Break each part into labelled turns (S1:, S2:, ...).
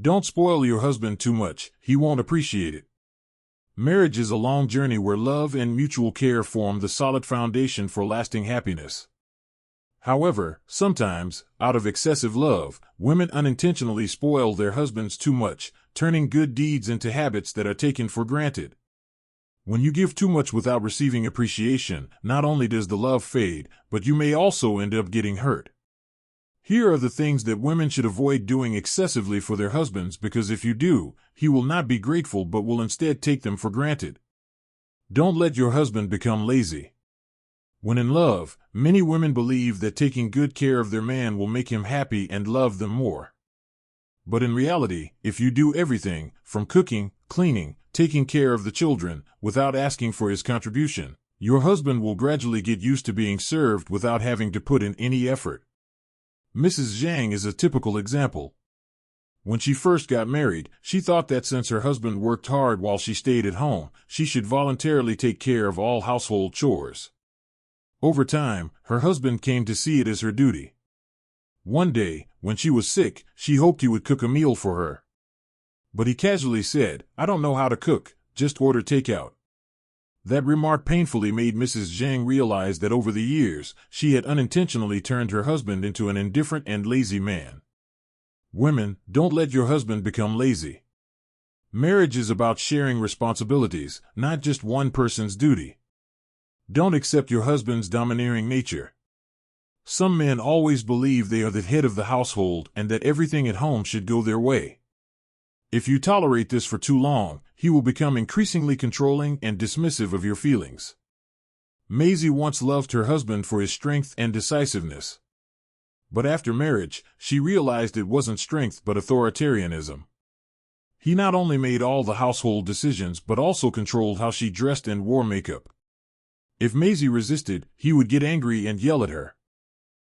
S1: Don't spoil your husband too much, he won't appreciate it. Marriage is a long journey where love and mutual care form the solid foundation for lasting happiness. However, sometimes, out of excessive love, women unintentionally spoil their husbands too much, turning good deeds into habits that are taken for granted. When you give too much without receiving appreciation, not only does the love fade, but you may also end up getting hurt. Here are the things that women should avoid doing excessively for their husbands, because if you do, he will not be grateful but will instead take them for granted. Don't let your husband become lazy. When in love, many women believe that taking good care of their man will make him happy and love them more. But in reality, if you do everything, from cooking, cleaning, taking care of the children, without asking for his contribution, your husband will gradually get used to being served without having to put in any effort. Mrs. Zhang is a typical example. When she first got married, she thought that since her husband worked hard while she stayed at home, she should voluntarily take care of all household chores. Over time, her husband came to see it as her duty. One day, when she was sick, she hoped he would cook a meal for her. But he casually said, "I don't know how to cook, just order takeout." That remark painfully made Mrs. Zhang realize that over the years, she had unintentionally turned her husband into an indifferent and lazy man. Women, don't let your husband become lazy. Marriage is about sharing responsibilities, not just one person's duty. Don't accept your husband's domineering nature. Some men always believe they are the head of the household and that everything at home should go their way. If you tolerate this for too long, he will become increasingly controlling and dismissive of your feelings. Maisie once loved her husband for his strength and decisiveness. But after marriage, she realized it wasn't strength but authoritarianism. He not only made all the household decisions but also controlled how she dressed and wore makeup. If Maisie resisted, he would get angry and yell at her.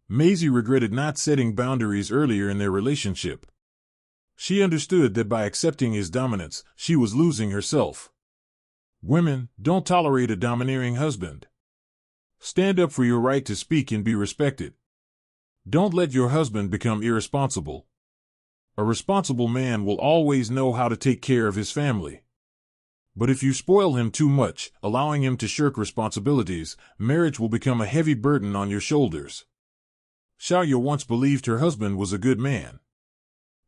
S1: Maisie regretted not setting boundaries earlier in their relationship. She understood that by accepting his dominance, she was losing herself. Women, don't tolerate a domineering husband. Stand up for your right to speak and be respected. Don't let your husband become irresponsible. A responsible man will always know how to take care of his family. But if you spoil him too much, allowing him to shirk responsibilities, marriage will become a heavy burden on your shoulders. Xiaoya once believed her husband was a good man.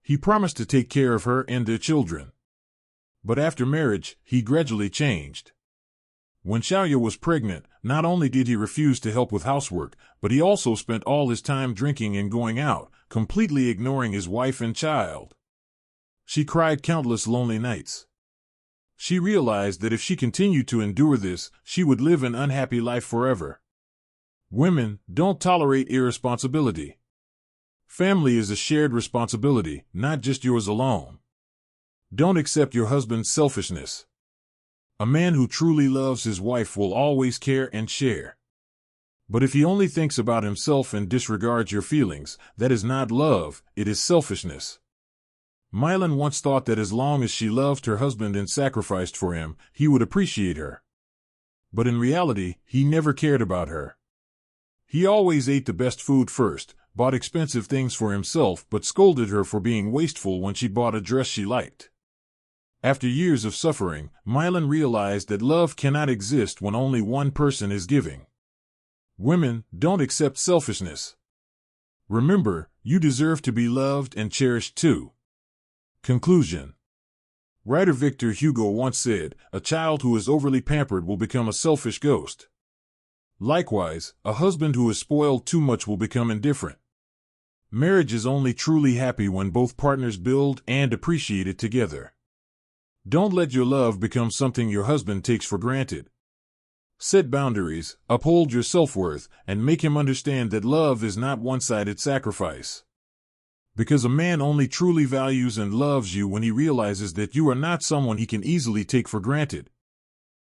S1: He promised to take care of her and their children. But after marriage, he gradually changed. When Xiaoya was pregnant, not only did he refuse to help with housework, but he also spent all his time drinking and going out, completely ignoring his wife and child. She cried countless lonely nights. She realized that if she continued to endure this, she would live an unhappy life forever. Women, don't tolerate irresponsibility. Family is a shared responsibility, not just yours alone. Don't accept your husband's selfishness. A man who truly loves his wife will always care and share. But if he only thinks about himself and disregards your feelings, that is not love, it is selfishness. Mylan once thought that as long as she loved her husband and sacrificed for him, he would appreciate her. But in reality, he never cared about her. He always ate the best food first, bought expensive things for himself but scolded her for being wasteful when she bought a dress she liked. After years of suffering, Mylan realized that love cannot exist when only one person is giving. Women, don't accept selfishness. Remember, you deserve to be loved and cherished too. Conclusion. Writer Victor Hugo once said, "A child who is overly pampered will become a selfish ghost." Likewise, a husband who is spoiled too much will become indifferent. Marriage is only truly happy when both partners build and appreciate it together. Don't let your love become something your husband takes for granted. Set boundaries, uphold your self-worth, and make him understand that love is not one-sided sacrifice. Because a man only truly values and loves you when he realizes that you are not someone he can easily take for granted.